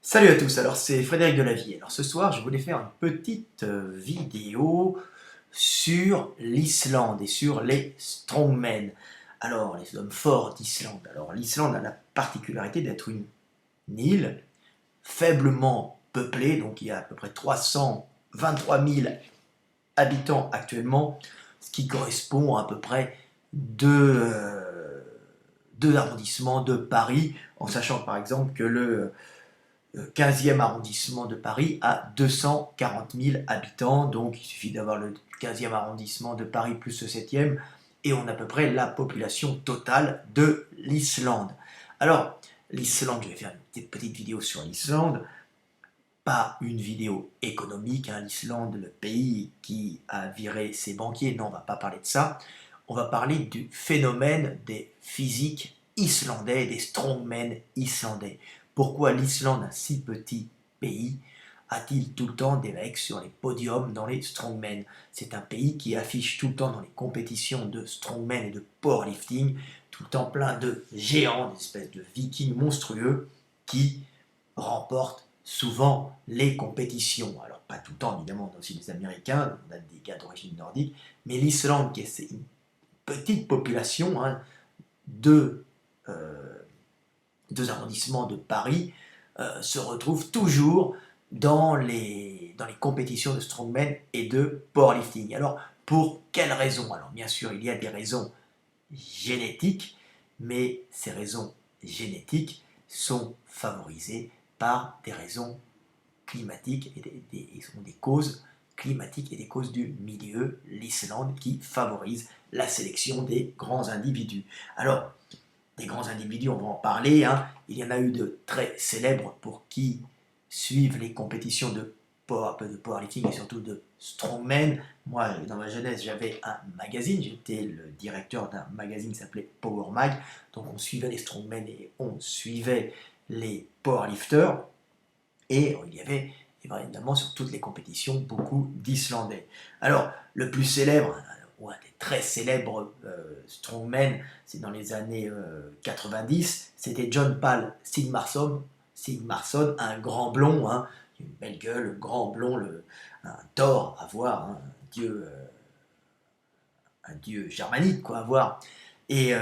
Salut à tous, alors c'est Frédéric Delavier. Alors ce soir, je voulais faire une petite vidéo sur l'Islande et sur les strongmen. Alors, les hommes forts d'Islande. Alors, l'Islande a la particularité d'être une île faiblement peuplée, donc il y a à peu près 323 000 habitants actuellement, ce qui correspond à peu près deux arrondissements de Paris, en sachant par exemple que le 15e arrondissement de Paris a 240 000 habitants, donc il suffit d'avoir le 15e arrondissement de Paris plus le 7e, et on a à peu près la population totale de l'Islande. Alors, l'Islande, je vais faire une petite vidéo sur l'Islande, pas une vidéo économique, hein, l'Islande, le pays qui a viré ses banquiers, non, on ne va pas parler de ça, on va parler du phénomène des physiques islandais, des strongmen islandais. Pourquoi l'Islande, un si petit pays, a-t-il tout le temps des mecs sur les podiums dans les strongmen? C'est un pays qui affiche tout le temps dans les compétitions de strongmen et de powerlifting, tout le temps plein de géants, des espèces de vikings monstrueux qui remportent souvent les compétitions. Alors pas tout le temps évidemment, on a aussi des Américains, on a des gars d'origine nordique, mais l'Islande qui est une petite population, hein, deux, euh, deux arrondissements de Paris, se retrouve toujours dans les compétitions de strongman et de powerlifting. Alors pour quelles raisons? Alors bien sûr il y a des raisons génétiques, mais ces raisons génétiques sont favorisées par des raisons climatiques et sont des causes climatiques et des causes du milieu, l'Islande qui favorise la sélection des grands individus. Alors, des grands individus, on va en parler, hein. Il y en a eu de très célèbres pour qui suivent les compétitions de powerlifting et surtout de strongman. Moi, dans ma jeunesse, j'avais un magazine, j'étais le directeur d'un magazine qui s'appelait Power Mag, donc on suivait les strongmen et on suivait les powerlifters. Et il y avait évidemment sur toutes les compétitions beaucoup d'Islandais. Alors, le plus célèbre, ou un des très célèbres strongmen, c'est dans les années 90, c'était John Paul Sigmarsson. Sigmarsson, un grand blond, hein, une belle gueule, grand blond, un Thor à voir, hein, un dieu germanique quoi, à voir. Et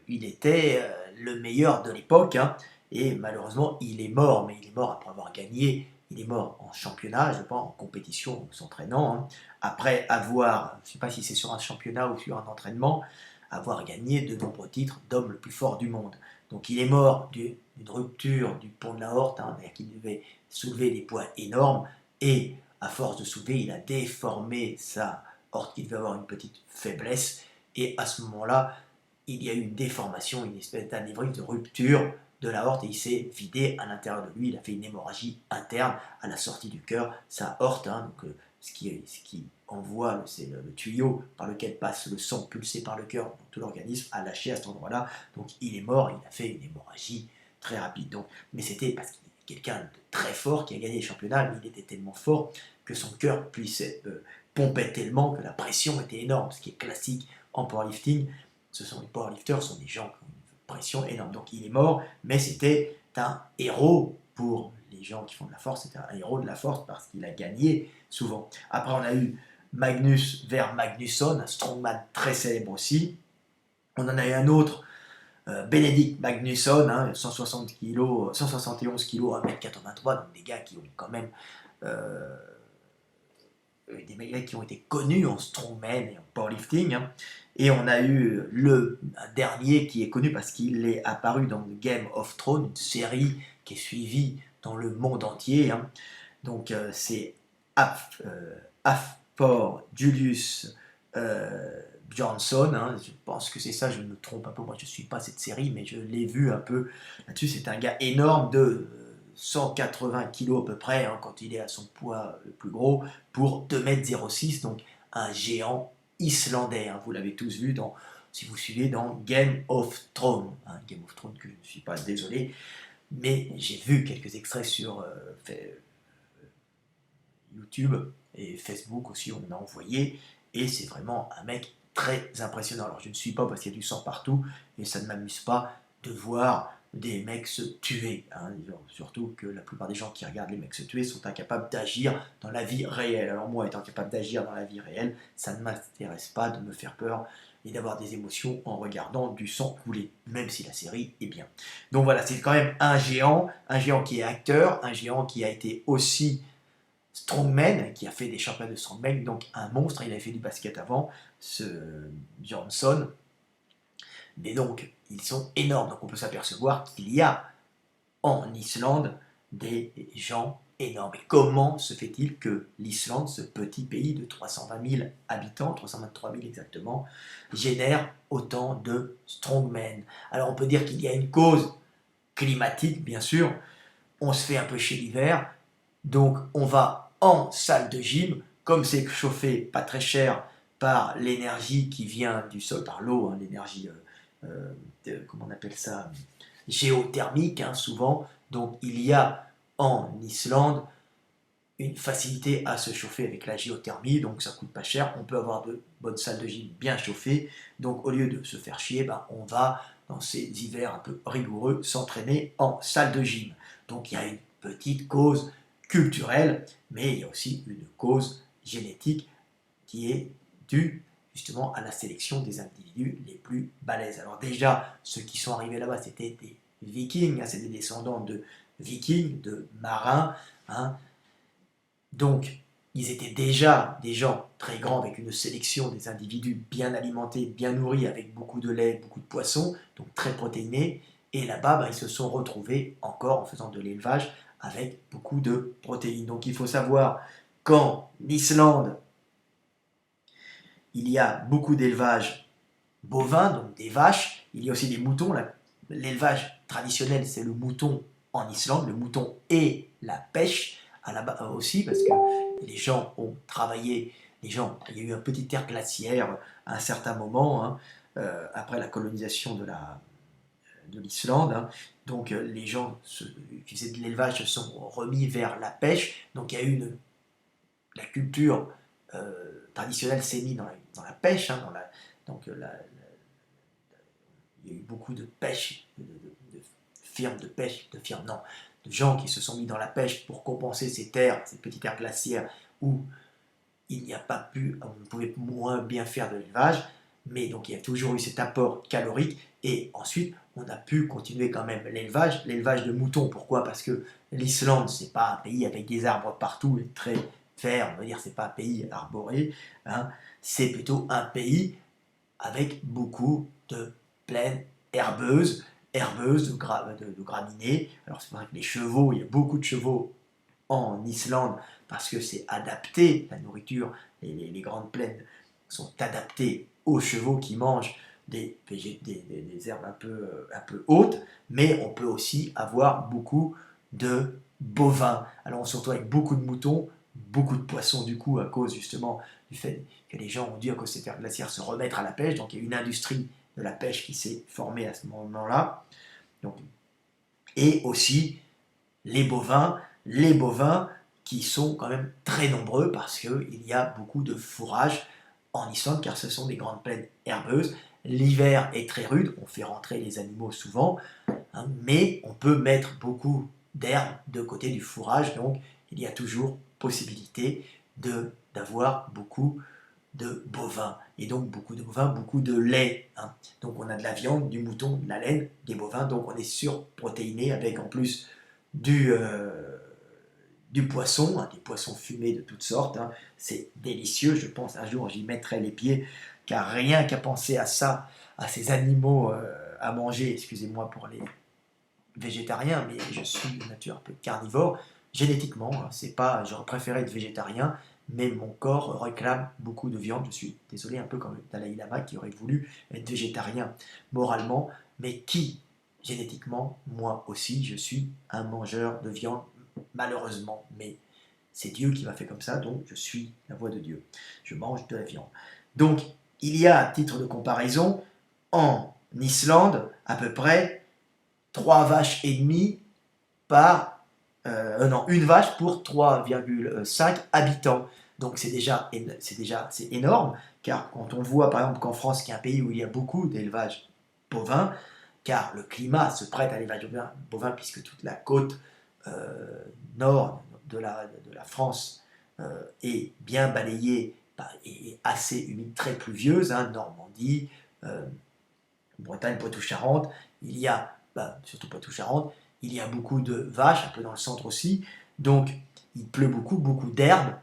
il était le meilleur de l'époque, hein, et malheureusement il est mort, mais il est mort après avoir gagné, il est mort en championnat, je pense, en compétition, en s'entraînant, hein, après avoir, je ne sais pas si c'est sur un championnat ou sur un entraînement, avoir gagné de nombreux titres d'homme le plus fort du monde. Donc il est mort d'une rupture du pont de l'aorte, hein, qui devait soulever des poids énormes, et à force de soulever, il a déformé sa aorte qui devait avoir une petite faiblesse, et à ce moment-là, il y a eu une déformation, une espèce d'anévrisme, de rupture de l'aorte, et il s'est vidé à l'intérieur de lui, il a fait une hémorragie interne à la sortie du cœur, sa aorte, hein, donc, ce qui envoie, c'est le tuyau par lequel passe le sang pulsé par le cœur dans tout l'organisme, a lâché à cet endroit-là, donc il est mort, il a fait une hémorragie très rapide. Donc, mais c'était parce qu'il était quelqu'un de très fort qui a gagné les championnats, mais il était tellement fort que son cœur pompait tellement que la pression était énorme, ce qui est classique en powerlifting. Les powerlifters sont des gens qui ont une pression énorme. Donc il est mort, mais c'était un héros pour les gens qui font de la force, c'était un héros de la force parce qu'il a gagné souvent. Après on a eu Magnus Ver Magnusson, un strongman très célèbre aussi. On en a eu un autre, Benedict Magnusson, hein, 160 kg, 171 kg, 1m83, donc des gars qui ont quand même euh, des mecs qui ont été connus en strongman et en powerlifting, hein. Et on a eu un dernier qui est connu parce qu'il est apparu dans Game of Thrones, une série qui est suivie dans le monde entier, hein. Donc c'est Hafthor Julius Bjornsson, hein. Je pense que c'est ça, je me trompe un peu, moi je ne suis pas cette série, mais je l'ai vu un peu là-dessus. C'est un gars énorme de 180 kg à peu près, hein, quand il est à son poids le plus gros, pour 2,06 m, donc un géant islandais, hein. Vous l'avez tous vu si vous suivez dans Game of Thrones, hein, Game of Thrones que je ne suis pas, désolé, mais j'ai vu quelques extraits sur YouTube et Facebook aussi, on m'a envoyé, et c'est vraiment un mec très impressionnant. Alors je ne suis pas parce qu'il y a du sang partout, et ça ne m'amuse pas de voir des mecs se tuer, hein. Surtout que la plupart des gens qui regardent les mecs se tuer sont incapables d'agir dans la vie réelle. Alors moi, étant capable d'agir dans la vie réelle, ça ne m'intéresse pas de me faire peur et d'avoir des émotions en regardant du sang couler, même si la série est bien. Donc voilà, c'est quand même un géant qui est acteur, un géant qui a été aussi strongman, qui a fait des championnats de strongman, donc un monstre, il avait fait du basket avant, ce Johnson. Mais donc, ils sont énormes, donc on peut s'apercevoir qu'il y a en Islande des gens énormes. Et comment se fait-il que l'Islande, ce petit pays de 320 000 habitants, 323 000 exactement, génère autant de strongmen? Alors on peut dire qu'il y a une cause climatique, bien sûr. On se fait un peu chier l'hiver, donc on va en salle de gym, comme c'est chauffé pas très cher par l'énergie qui vient du sol, par l'eau, hein, l'énergie, comment on appelle ça, géothermique, hein, souvent. Donc il y a en Islande une facilité à se chauffer avec la géothermie, donc ça coûte pas cher, on peut avoir de bonnes salles de gym bien chauffées, donc au lieu de se faire chier, ben, on va, dans ces hivers un peu rigoureux, s'entraîner en salle de gym. Donc il y a une petite cause culturelle, mais il y a aussi une cause génétique qui est due justement à la sélection des individus les plus balèzes. Alors déjà, ceux qui sont arrivés là-bas, c'était des vikings, hein, c'est des descendants de vikings, de marins, hein. Donc, ils étaient déjà des gens très grands avec une sélection des individus bien alimentés, bien nourris, avec beaucoup de lait, beaucoup de poissons, donc très protéinés. Et là-bas, ben, ils se sont retrouvés encore en faisant de l'élevage avec beaucoup de protéines. Donc il faut savoir qu'en Islande, il y a beaucoup d'élevage bovin, donc des vaches. Il y a aussi des moutons. L'élevage traditionnel, c'est le mouton en Islande, le mouton et la pêche aussi, parce que les gens ont travaillé, il y a eu une petite ère glaciaire à un certain moment, hein, après la colonisation de l'Islande. Hein. Donc les gens qui faisaient de l'élevage se sont remis vers la pêche. Donc il y a eu la culture traditionnelle s'est mise dans la pêche, hein, donc il y a eu beaucoup de pêche, de firmes de pêche, non, de gens qui se sont mis dans la pêche pour compenser ces terres, ces petites terres glaciaires où il n'y a pas pu, on pouvait moins bien faire de l'élevage, mais donc il y a toujours eu cet apport calorique, et ensuite on a pu continuer quand même l'élevage de moutons. Pourquoi? Parce que l'Islande, c'est pas un pays avec des arbres partout et très vert, on va dire, c'est pas un pays arboré, hein, c'est plutôt un pays avec beaucoup de plaines herbeuses, de graminées. Alors c'est vrai que les chevaux, il y a beaucoup de chevaux en Islande parce que c'est adapté, la nourriture, les grandes plaines sont adaptées aux chevaux qui mangent des herbes un peu hautes, mais on peut aussi avoir beaucoup de bovins. Alors on se retrouve avec beaucoup de moutons, beaucoup de poissons du coup à cause justement du fait que les gens ont dû à cause de ces terres glaciaires se remettre à la pêche, donc il y a une industrie de la pêche qui s'est formée à ce moment-là. Donc, et aussi les bovins qui sont quand même très nombreux parce qu'il y a beaucoup de fourrage en Islande car ce sont des grandes plaines herbeuses. L'hiver est très rude, on fait rentrer les animaux souvent, hein, mais on peut mettre beaucoup d'herbe de côté du fourrage, donc il y a toujours possibilité d'avoir beaucoup de bovins. Et donc beaucoup de bovins, beaucoup de lait. Hein. Donc on a de la viande, du mouton, de la laine, des bovins, donc on est surprotéiné avec en plus du, du poisson, hein, des poissons fumés de toutes sortes. Hein. C'est délicieux, je pense un jour j'y mettrai les pieds, car rien qu'à penser à ça, à ces animaux à manger, excusez-moi pour les végétariens, mais je suis de nature un peu carnivore, génétiquement, hein, c'est pas, j'aurais préféré être végétarien, mais mon corps réclame beaucoup de viande. Je suis désolé, un peu comme le Dalai Lama qui aurait voulu être végétarien moralement, mais qui, génétiquement, moi aussi, je suis un mangeur de viande, malheureusement, mais c'est Dieu qui m'a fait comme ça, donc je suis la voix de Dieu. Je mange de la viande. Donc, il y a, à titre de comparaison, en Islande, à peu près 3 vaches et demie par non, une vache pour 3,5 habitants. Donc c'est énorme, car quand on voit par exemple qu'en France, qui est un pays où il y a beaucoup d'élevage bovin, car le climat se prête à l'élevage bovin puisque toute la côte nord de la France est bien balayée et assez humide, très pluvieuse, hein, Normandie, Bretagne, Poitou-Charentes, il y a, surtout Poitou-Charentes, il y a beaucoup de vaches, un peu dans le centre aussi, donc il pleut beaucoup, beaucoup d'herbes,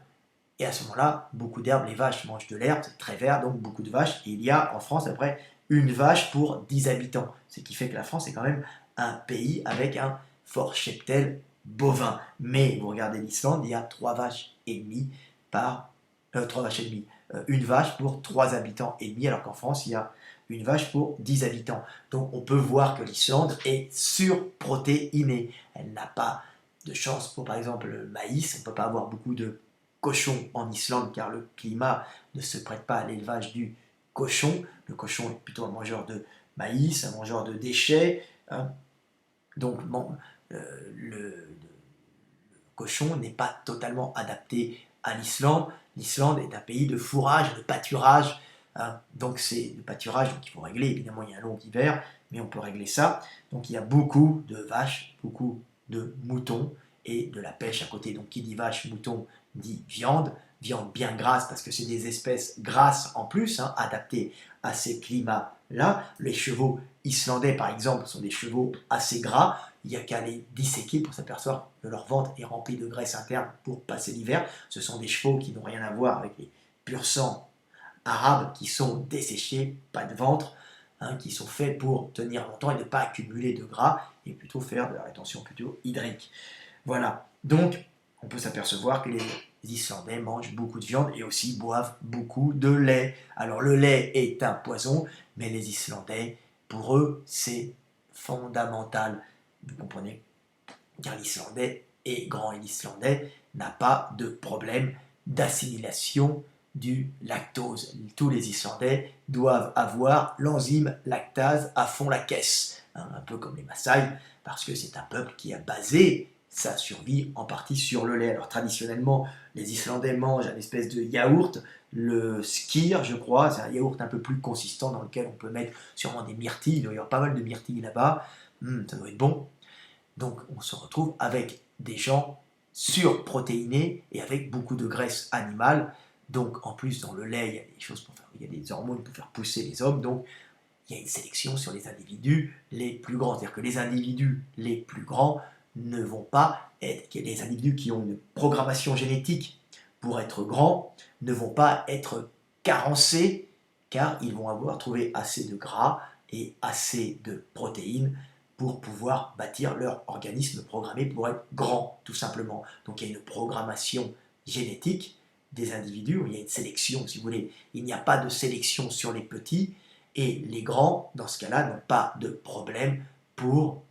et à ce moment-là, beaucoup d'herbes, les vaches mangent de l'herbe, c'est très vert, donc beaucoup de vaches, et il y a en France à peu près une vache pour 10 habitants, ce qui fait que la France est quand même un pays avec un fort cheptel bovin. Mais vous regardez l'Islande, il y a 3 vaches et demie par 3 vaches et demie, une vache pour 3 habitants et demi, alors qu'en France, il y a une vache pour 10 habitants. Donc on peut voir que l'Islande est surprotéinée. Elle n'a pas de chance pour, par exemple, le maïs. On ne peut pas avoir beaucoup de cochons en Islande car le climat ne se prête pas à l'élevage du cochon. Le cochon est plutôt un mangeur de maïs, un mangeur de déchets. Hein. Donc bon, le cochon n'est pas totalement adapté à l'Islande. L'Islande est un pays de fourrage, de pâturage. Hein. Donc c'est le pâturage, donc il faut régler. Évidemment, il y a un long hiver, mais on peut régler ça. Donc il y a beaucoup de vaches, beaucoup de moutons et de la pêche à côté. Donc qui dit vache, mouton, dit viande. Viande bien grasse parce que c'est des espèces grasses en plus, hein, adaptées à ces climats-là. Les chevaux islandais, par exemple, sont des chevaux assez gras. Il n'y a qu'à les disséquer pour s'apercevoir que leur ventre est rempli de graisse interne pour passer l'hiver. Ce sont des chevaux qui n'ont rien à voir avec les pur sang arabes qui sont desséchés, pas de ventre, hein, qui sont faits pour tenir longtemps et ne pas accumuler de gras et plutôt faire de la rétention plutôt hydrique. Voilà, donc on peut s'apercevoir que les Islandais mangent beaucoup de viande et aussi boivent beaucoup de lait. Alors le lait est un poison, mais les Islandais, pour eux, c'est fondamental. Vous comprenez? Car l'Islandais est grand et l'Islandais n'a pas de problème d'assimilation du lactose. Tous les Islandais doivent avoir l'enzyme lactase à fond la caisse, hein, un peu comme les Maasai, parce que c'est un peuple qui a basé sa survie en partie sur le lait. Alors traditionnellement, les Islandais mangent une espèce de yaourt, le skyr, je crois, c'est un yaourt un peu plus consistant dans lequel on peut mettre sûrement des myrtilles, il doit y avoir pas mal de myrtilles là-bas, ça doit être bon. Donc on se retrouve avec des gens surprotéinés et avec beaucoup de graisse animale. Donc en plus dans le lait, il y a des choses pour faire, il y a des hormones pour faire pousser les hommes. Donc il y a une sélection sur les individus les plus grands. C'est-à-dire que les individus les plus grands ne vont pas être, les individus qui ont une programmation génétique pour être grands ne vont pas être carencés car ils vont avoir trouvé assez de gras et assez de protéines pour pouvoir bâtir leur organisme programmé pour être grand, tout simplement. Donc il y a une programmation génétique des individus, il y a une sélection, si vous voulez. Il n'y a pas de sélection sur les petits, et les grands, dans ce cas-là, n'ont pas de problème pour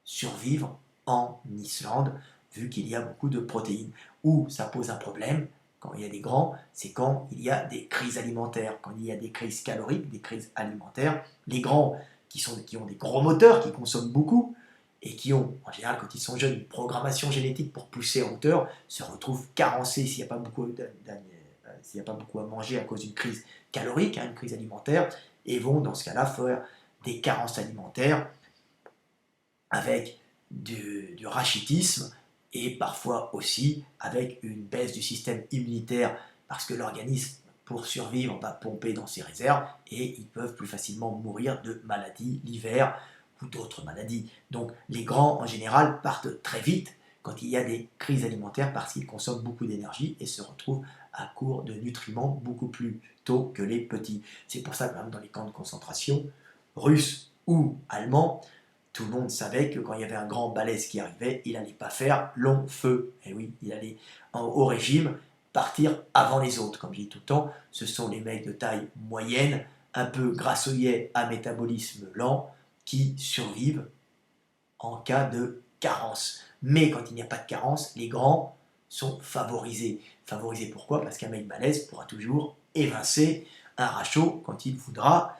survivre en Islande, vu qu'il y a beaucoup de protéines. Où ça pose un problème, quand il y a des grands, c'est quand il y a des crises alimentaires, quand il y a des crises caloriques, des crises alimentaires. Les grands qui ont des gros moteurs, qui consomment beaucoup, et qui ont, en général, quand ils sont jeunes, une programmation génétique pour pousser en hauteur, se retrouvent carencés s'il n'y a pas beaucoup à manger à cause d'une crise calorique, hein, une crise alimentaire, et vont, dans ce cas-là, faire des carences alimentaires avec du rachitisme, et parfois aussi avec une baisse du système immunitaire, parce que l'organisme, pour survivre, va pomper dans ses réserves et ils peuvent plus facilement mourir de maladies l'hiver ou d'autres maladies. Donc les grands en général partent très vite quand il y a des crises alimentaires parce qu'ils consomment beaucoup d'énergie et se retrouvent à court de nutriments beaucoup plus tôt que les petits. C'est pour ça que même dans les camps de concentration russes ou allemands, tout le monde savait que quand il y avait un grand balèze qui arrivait, il n'allait pas faire long feu. Et oui, il allait au régime partir avant les autres. Comme je dis tout le temps, ce sont les mecs de taille moyenne, un peu grassouillets à métabolisme lent, qui survivent en cas de carence. Mais quand il n'y a pas de carence, les grands sont favorisés. Favorisés pourquoi? Parce qu'un mec balèze pourra toujours évincer un rachot quand il voudra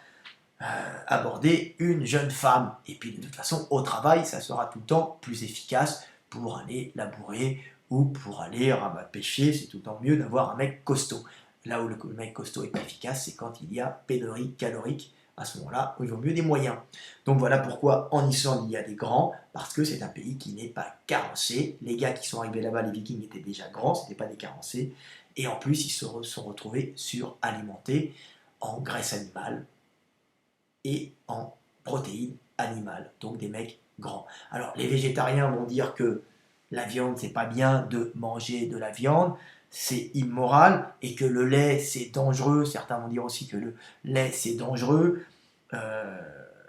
aborder une jeune femme. Et puis de toute façon, au travail, ça sera tout le temps plus efficace pour aller labourer ou pour aller pêcher. C'est tout le temps mieux d'avoir un mec costaud. Là où le mec costaud est pas efficace, c'est quand il y a pénurie calorique, à ce moment-là, il vaut mieux des moyens. Donc voilà pourquoi en Islande il y a des grands, parce que c'est un pays qui n'est pas carencé. Les gars qui sont arrivés là-bas, les Vikings, étaient déjà grands, ce n'étaient pas des carencés. Et en plus, ils se sont retrouvés suralimentés en graisse animale et en protéines animales, donc des mecs grands. Alors les végétariens vont dire que la viande, c'est pas bien de manger de la viande, c'est immoral, et que le lait, c'est dangereux. Certains vont dire aussi que le lait, c'est dangereux, euh,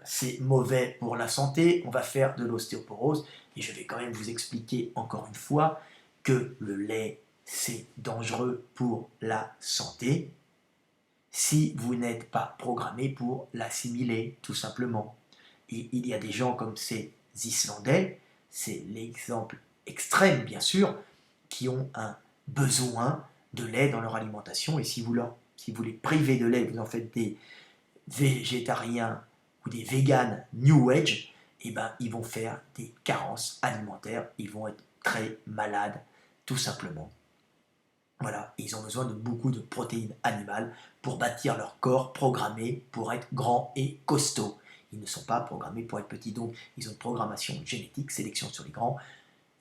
c'est mauvais pour la santé, on va faire de l'ostéoporose. Et je vais quand même vous expliquer encore une fois que le lait, c'est dangereux pour la santé si vous n'êtes pas programmé pour l'assimiler, tout simplement. Et il y a des gens comme ces Islandais, c'est l'exemple extrême bien sûr, qui ont un besoin de lait dans leur alimentation, et si vous les privez de lait, vous en faites des végétariens ou des véganes New Age, et ben, ils vont faire des carences alimentaires, ils vont être très malades, tout simplement. Voilà, ils ont besoin de beaucoup de protéines animales pour bâtir leur corps programmé pour être grand et costaud. Ils ne sont pas programmés pour être petits, donc ils ont une programmation génétique, sélection sur les grands.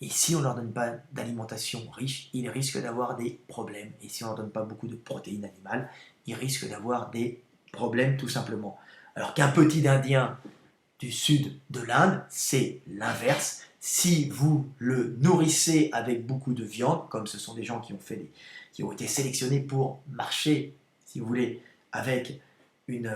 Et si on ne leur donne pas d'alimentation riche, ils risquent d'avoir des problèmes. Et si on ne leur donne pas beaucoup de protéines animales, ils risquent d'avoir des problèmes tout simplement. Alors qu'un petit Indien du sud de l'Inde, c'est l'inverse. Si vous le nourrissez avec beaucoup de viande, comme ce sont des gens qui ont été sélectionnés pour marcher, si vous voulez, avec une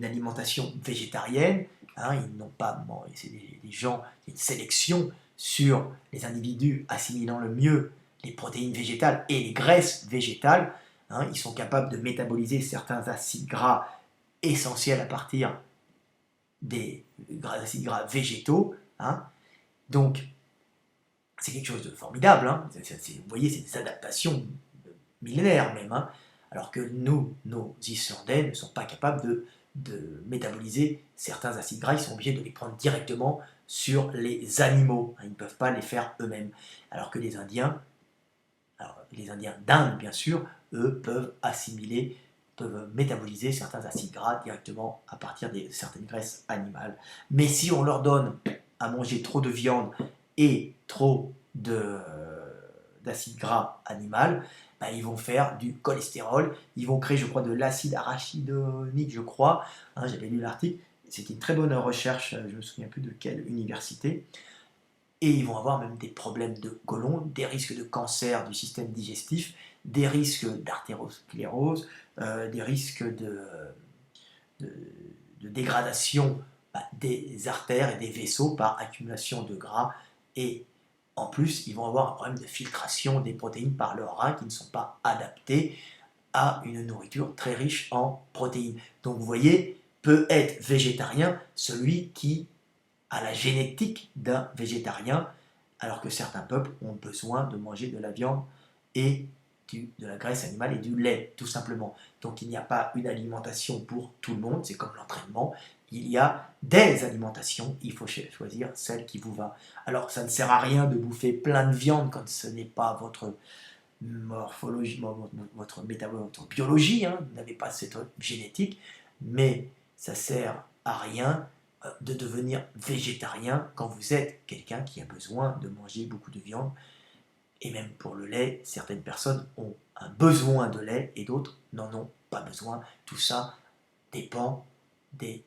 alimentation végétarienne, hein, ils n'ont pas, bon, c'est des gens, une sélection sur les individus assimilant le mieux les protéines végétales et les graisses végétales, hein, ils sont capables de métaboliser certains acides gras essentiels à partir des acides gras végétaux, hein. Donc c'est quelque chose de formidable, hein. Vous voyez, c'est des adaptations millénaires même, hein. Alors que nous, nos Islandais, ne sont pas capables de métaboliser certains acides gras, ils sont obligés de les prendre directement sur les animaux, hein. Ils ne peuvent pas les faire eux-mêmes. Alors que les Indiens d'Inde bien sûr, eux peuvent assimiler, peuvent métaboliser certains acides gras directement à partir de certaines graisses animales. Mais si on leur donne à manger trop de viande et trop d'acide gras animal, ben, ils vont faire du cholestérol, ils vont créer, je crois, de l'acide arachidonique, je crois, hein, j'avais lu l'article, c'était une très bonne recherche, je ne me souviens plus de quelle université, et ils vont avoir même des problèmes de côlon, des risques de cancer du système digestif, des risques d'artérosclérose, des risques de, de dégradation des artères et des vaisseaux par accumulation de gras, et en plus ils vont avoir un problème de filtration des protéines par leurs reins qui ne sont pas adaptés à une nourriture très riche en protéines. Donc vous voyez, peut être végétarien celui qui a la génétique d'un végétarien, alors que certains peuples ont besoin de manger de la viande et de la graisse animale et du lait, tout simplement. Donc il n'y a pas une alimentation pour tout le monde, c'est comme l'entraînement, il y a des alimentations, il faut choisir celle qui vous va. Alors ça ne sert à rien de bouffer plein de viande quand ce n'est pas votre morphologie, votre biologie, hein, vous n'avez pas cette génétique, mais ça sert à rien de devenir végétarien quand vous êtes quelqu'un qui a besoin de manger beaucoup de viande. Et même pour le lait, certaines personnes ont un besoin de lait et d'autres n'en ont pas besoin. Tout ça dépend des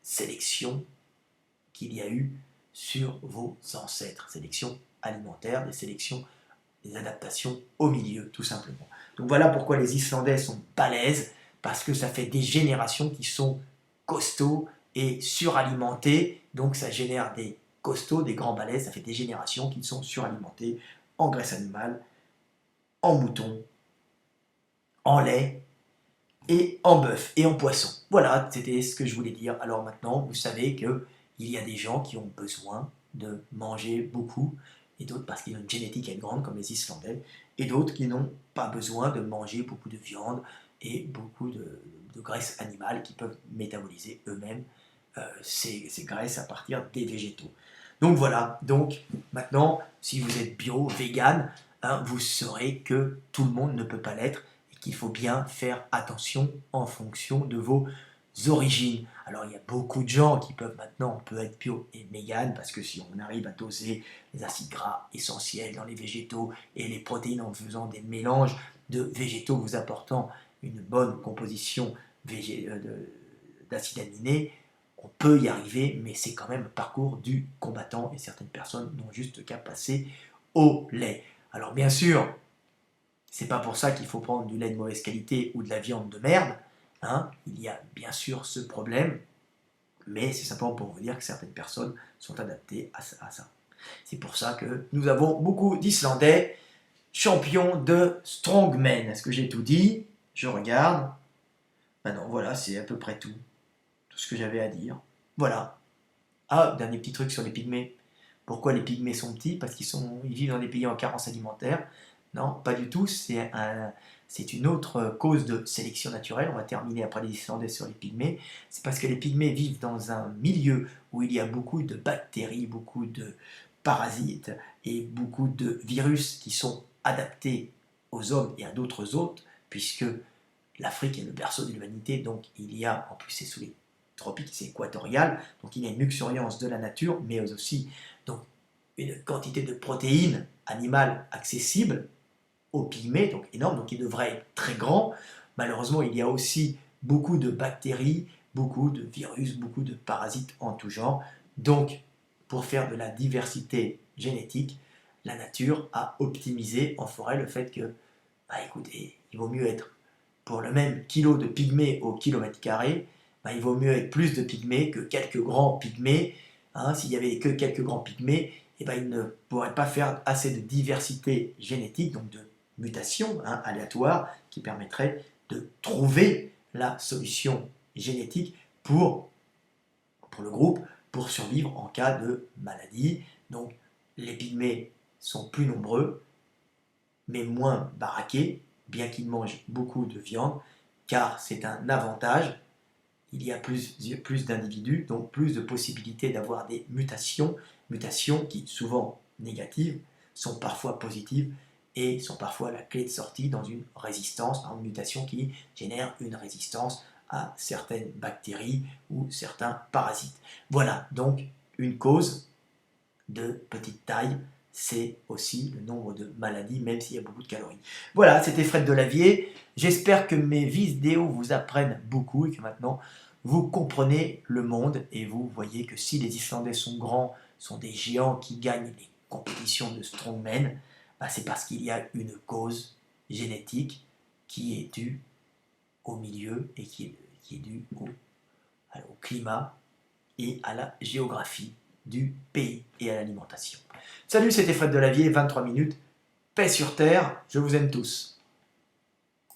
sélections qu'il y a eu sur vos ancêtres, sélections alimentaires, des adaptations au milieu, tout simplement. Donc voilà pourquoi les Islandais sont balèzes, parce que ça fait des générations qui sont costauds et suralimentés, donc ça génère des costauds, des grands balèzes, ça fait des générations qui sont suralimentés en graisse animale, en mouton, en lait et en bœuf et en poisson. Voilà, c'était ce que je voulais dire. Alors maintenant, vous savez qu'il y a des gens qui ont besoin de manger beaucoup, et d'autres parce qu'ils ont une génétique à être grande, comme les Islandais, et d'autres qui n'ont pas besoin de manger beaucoup de viande et beaucoup de graisses animales qui peuvent métaboliser eux-mêmes ces graisses à partir des végétaux. Donc voilà, donc maintenant, si vous êtes bio, vegan, hein, vous saurez que tout le monde ne peut pas l'être et qu'il faut bien faire attention en fonction de vos origines. Alors il y a beaucoup de gens qui peuvent maintenant, on peut être bio et vegan, parce que si on arrive à doser les acides gras essentiels dans les végétaux et les protéines en faisant des mélanges de végétaux vous apportant une bonne composition d'acides aminés, on peut y arriver, mais c'est quand même le parcours du combattant et certaines personnes n'ont juste qu'à passer au lait. Alors bien sûr, c'est pas pour ça qu'il faut prendre du lait de mauvaise qualité ou de la viande de merde, hein. Il y a bien sûr ce problème, mais c'est simplement pour vous dire que certaines personnes sont adaptées à ça. C'est pour ça que nous avons beaucoup d'Islandais champions de strongmen. Est-ce que j'ai tout dit? Je regarde. Ben non, voilà, c'est à peu près tout ce que j'avais à dire. Voilà. Ah, dernier petit truc sur les pygmées. Pourquoi les pygmées sont petits? Parce ils vivent dans des pays en carence alimentaire. Non, pas du tout. C'est une autre cause de sélection naturelle. On va terminer après les Islandais sur les pygmées. C'est parce que les pygmées vivent dans un milieu où il y a beaucoup de bactéries, beaucoup de parasites et beaucoup de virus qui sont adaptés aux hommes et à d'autres hôtes, puisque l'Afrique est le berceau de l'humanité, donc il y a, en plus c'est sous les tropiques, c'est équatorial, donc il y a une luxuriance de la nature, mais aussi donc, une quantité de protéines animales accessibles aux pygmées, donc énorme, donc il devrait être très grand. Malheureusement, il y a aussi beaucoup de bactéries, beaucoup de virus, beaucoup de parasites en tout genre. Donc, pour faire de la diversité génétique, la nature a optimisé en forêt le fait que, bah écoutez, il vaut mieux être pour le même kilo de pygmées au kilomètre carré, bah, il vaut mieux être plus de pygmées que quelques grands pygmées. Hein. S'il n'y avait que quelques grands pygmées, eh ben, ils ne pourraient pas faire assez de diversité génétique, donc de mutation aléatoire, qui permettrait de trouver la solution génétique pour le groupe, pour survivre en cas de maladie. Donc les pygmées sont plus nombreux, mais moins baraqués, bien qu'ils mangent beaucoup de viande, car c'est un avantage. Il y a plus d'individus, donc plus de possibilités d'avoir des mutations qui, souvent négatives, sont parfois positives et sont parfois la clé de sortie dans une résistance, une mutation qui génère une résistance à certaines bactéries ou certains parasites. Voilà donc une cause de petite taille, c'est aussi le nombre de maladies, même s'il y a beaucoup de calories. Voilà, c'était Fred Delavier. J'espère que mes vidéos vous apprennent beaucoup et que maintenant vous comprenez le monde et vous voyez que si les Islandais sont grands, sont des géants qui gagnent les compétitions de strongmen, bah c'est parce qu'il y a une cause génétique qui est due au milieu et qui est due au climat et à la géographie du pays et à l'alimentation. Salut, c'était Fred Delavier, 23 minutes, paix sur terre, je vous aime tous.